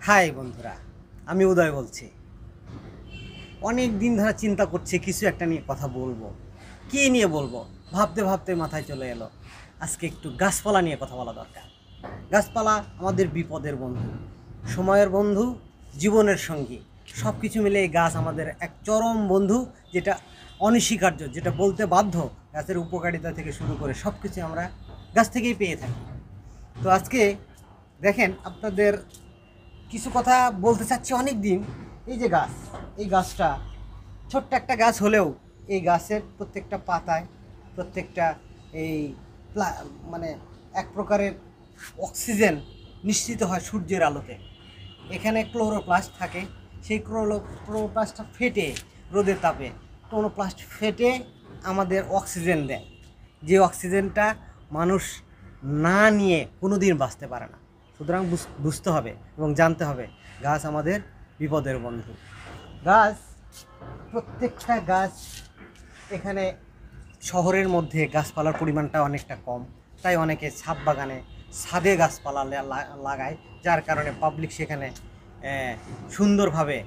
High বন্ধুরা, আমি উদয় বলছি। অনেক দিন ধরে চিন্তা করছি কিছু একটা নিয়ে কথা বলবো। কী নিয়ে বলবো ভাবতে ভাবতে মাথায় চলে এলো আজকে একটু গাছপালা নিয়ে কথা বলা দরকার। গাছপালা আমাদের বিপদের বন্ধু, সময়ের বন্ধু, জীবনের সঙ্গী, সব কিছু মিলে এই গাছ আমাদের এক চরম বন্ধু, যেটা অনস্বীকার্য, যেটা বলতে বাধ্য। গাছের উপকারিতা থেকে শুরু করে সব কিছু আমরা গাছ থেকেই পেয়ে থাকি। তো আজকে দেখেন, আপনাদের কিছু কথা বলতে চাচ্ছি অনেক দিন। এই যে গাছ, এই গাছটা ছোট্ট একটা গাছ হলেও এই গাছের প্রত্যেকটা পাতায়, প্রত্যেকটা এই মানে এক প্রকারের অক্সিজেন নিশ্চিত হয় সূর্যের আলোতে। এখানে ক্লোরোপ্লাস্ট থাকে, সেই ক্লোরোপ্লাস্টটা ফেটে রোদের তাপে ক্লোরোপ্লাস্ট ফেটে আমাদের অক্সিজেন দেয়, যে অক্সিজেনটা মানুষ না নিয়ে কোনো দিন বাঁচতে পারে না। সুতরাং বুঝতে হবে এবং জানতে হবে গাছ আমাদের বিপদের বন্ধু। গাছ, প্রত্যেকটা গাছ, এখানে শহরের মধ্যে গাছপালার পরিমাণটা অনেকটা কম, তাই অনেকে ছাদ বাগানে ছাদে গাছপালা লাগায়, যার কারণে পাবলিক সেখানে সুন্দরভাবে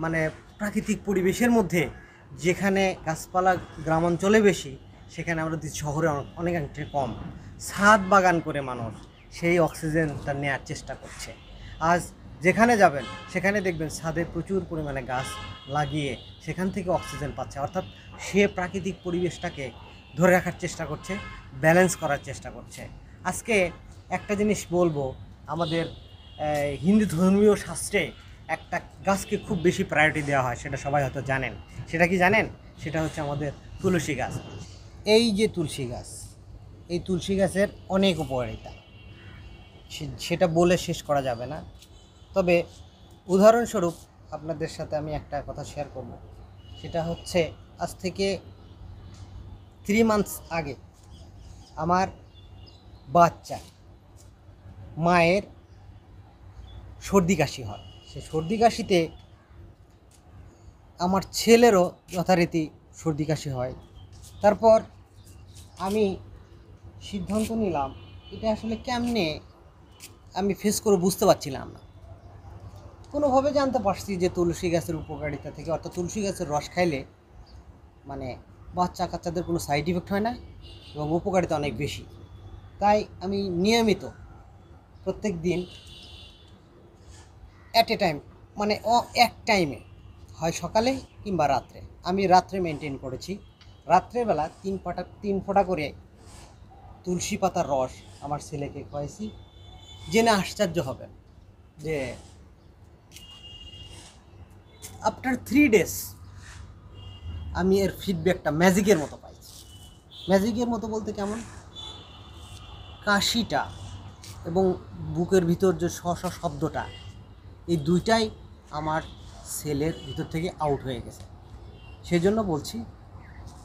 মানে প্রাকৃতিক পরিবেশের মধ্যে, যেখানে গাছপালা গ্রামাঞ্চলে বেশি, সেখানে আমরা শহরে অনেকাংশে কম, ছাদ বাগান করে মানুষ সেই অক্সিজেনটা নেওয়ার চেষ্টা করছে। আজ যেখানে যাবেন সেখানে দেখবেন ছাদে প্রচুর পরিমাণে গাছ লাগিয়ে সেখান থেকে অক্সিজেন পাচ্ছে, অর্থাৎ সে প্রাকৃতিক পরিবেশটাকে ধরে রাখার চেষ্টা করছে, ব্যালেন্স করার চেষ্টা করছে। আজকে একটা জিনিস বলবো, আমাদের হিন্দু ধর্মীয় শাস্ত্রে একটা গাছকে খুব বেশি প্রায়োরিটি দেওয়া হয়, সেটা সবাই হয়তো জানেন। সেটা কি জানেন? সেটা হচ্ছে আমাদের তুলসী গাছ। এই যে তুলসী গাছ, এই তুলসী গাছের অনেক উপকারিতা, সেটা বলে শেষ করা যাবে না। তবে উদাহরণস্বরূপ আপনাদের সাথে আমি একটা কথা শেয়ার করব। সেটা হচ্ছে, আজ থেকে 3 মান্থস আগে আমার বাচ্চা মায়ের সর্দি কাশি হয়। সে সর্দি কাশিতে আমার ছেলেরও যথারীতি সর্দি কাশি হয়। তারপর আমি সিদ্ধান্ত নিলাম এটা আসলে কেমনে আমি ফেস করে বুঝতে পারছিলাম না। কোনোভাবে জানতে পারছি যে তুলসী গাছের উপকারিতা থেকে, অর্থাৎ তুলসী গাছের রস খাইলে মানে বাচ্চা কাচ্চাদের কোনো সাইড ইফেক্ট হয় না এবং উপকারিতা অনেক বেশি। তাই আমি নিয়মিত প্রত্যেক দিন অ্যাট এ টাইম, মানে এক টাইমে, হয় সকালে কিংবা রাত্রে, আমি রাত্রে মেনটেন করেছি। রাত্রেবেলা 3 ফোঁটা করে তুলসী পাতার রস আমার ছেলেকে খাওয়াইছি। জেনে আশ্চর্য হবে যে আফটার 3 ডেজ আমি এর ফিডব্যাকটা ম্যাজিকের মতো পাইছি। ম্যাজিকের মতো বলতে কেমন, কাশিটা এবং বুকের ভিতর যে শব্দটা, এই দুইটাই আমার ছেলের ভিতর থেকে আউট হয়ে গেছে। সেই জন্য বলছি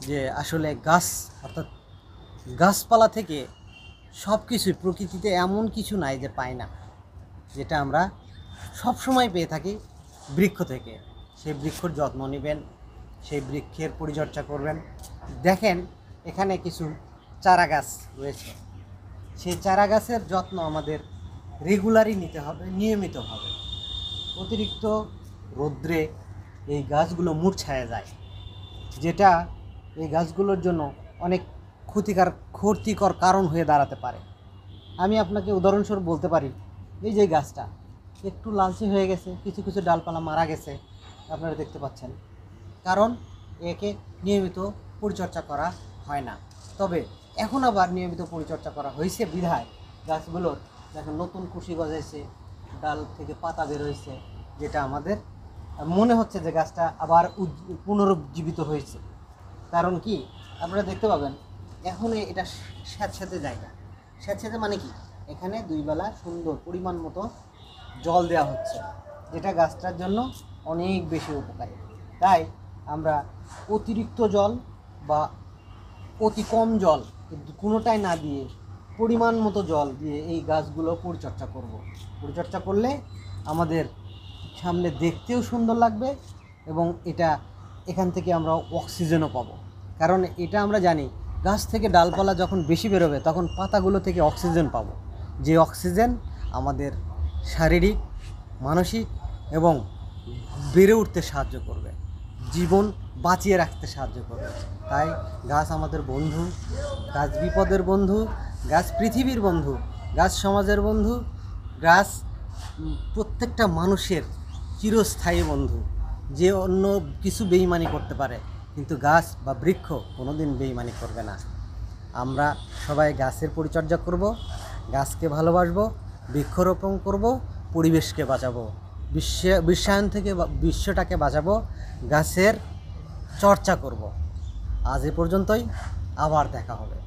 যে আসলে গাছ, অর্থাৎ গাছপালা থেকে সব কিছুই, প্রকৃতিতে এমন কিছু নাই যে পাই না, যেটা আমরা সব সময় পেয়ে থাকি বৃক্ষ থেকে। সেই বৃক্ষর যত্ন নেবেন, সেই বৃক্ষের পরিচর্যা করবেন। দেখেন এখানে কিছু চারা গাছ রয়েছে, সেই চারা গাছের যত্ন আমাদের রেগুলারই নিতে হবে, নিয়মিতভাবে। অতিরিক্ত রৌদ্রে এই গাছগুলো মূর্ছায়া যায়, যেটা এই গাছগুলোর জন্য অনেক ক্ষতিকর কারণ হয়ে দাঁড়াতে পারে। আমি আপনাকে উদাহরণস্বরূপ বলতে পারি, এই যে গাছটা একটু লালচে হয়ে গেছে, কিছু কিছু ডালপালা মারা গেছে, আপনারা দেখতে পাচ্ছেন, কারণ একে নিয়মিত পরিচর্যা করা হয় না। তবে এখন আবার নিয়মিত পরিচর্যা করা হয়েছে বিধায় গাছগুলোর দেখেন নতুন কুশি গজাইছে, ডাল থেকে পাতা বের হয়েছে, যেটা আমাদের মনে হচ্ছে যে গাছটা আবার পুনরুজ্জীবিত হয়েছে। কারণ কি, আপনারা দেখতে পাবেন এখন এটা স্যাঁতস্যাঁতে জায়গা। স্যাঁতস্যাঁতে মানে কি, এখানে 2 বেলা সুন্দর পরিমাণ মতো জল দেওয়া হচ্ছে, যেটা গাছটার জন্য অনেক বেশি উপকারী। তাই আমরা অতিরিক্ত জল বা অতি কম জল কোনোটাই না দিয়ে পরিমাণ মতো জল দিয়ে এই গাছগুলো পরিচর্যা করব। পরিচর্যা করলে আমাদের সামনে দেখতেও সুন্দর লাগবে এবং এখান থেকে আমরা অক্সিজেনও পাবো। কারণ এটা আমরা জানি, গাছ থেকে ডালপালা যখন বেশি বেরোবে তখন পাতাগুলো থেকে অক্সিজেন পাবো, যে অক্সিজেন আমাদের শারীরিক মানসিক এবং বেড়ে উঠতে সাহায্য করবে, জীবন বাঁচিয়ে রাখতে সাহায্য করবে। তাই গাছ আমাদের বন্ধু, গাছ বিপদের বন্ধু, গাছ পৃথিবীর বন্ধু, গাছ সমাজের বন্ধু, গাছ প্রত্যেকটা মানুষের চিরস্থায়ী বন্ধু। যে অন্য কিছু বেইমানি করতে পারে, কিন্তু গাছ বা বৃক্ষ কোনো দিন বেইমানি করবে না। আমরা সবাই গাছের পরিচর্যা করব, গাছকে ভালোবাসবো, বৃক্ষরোপণ করব, পরিবেশকে বাঁচাবো, বিশ্বায়ন থেকে বিশ্বটাকে বাঁচাবো, গাছের চর্চা করব। আজ এ পর্যন্তই, আবার দেখা হবে।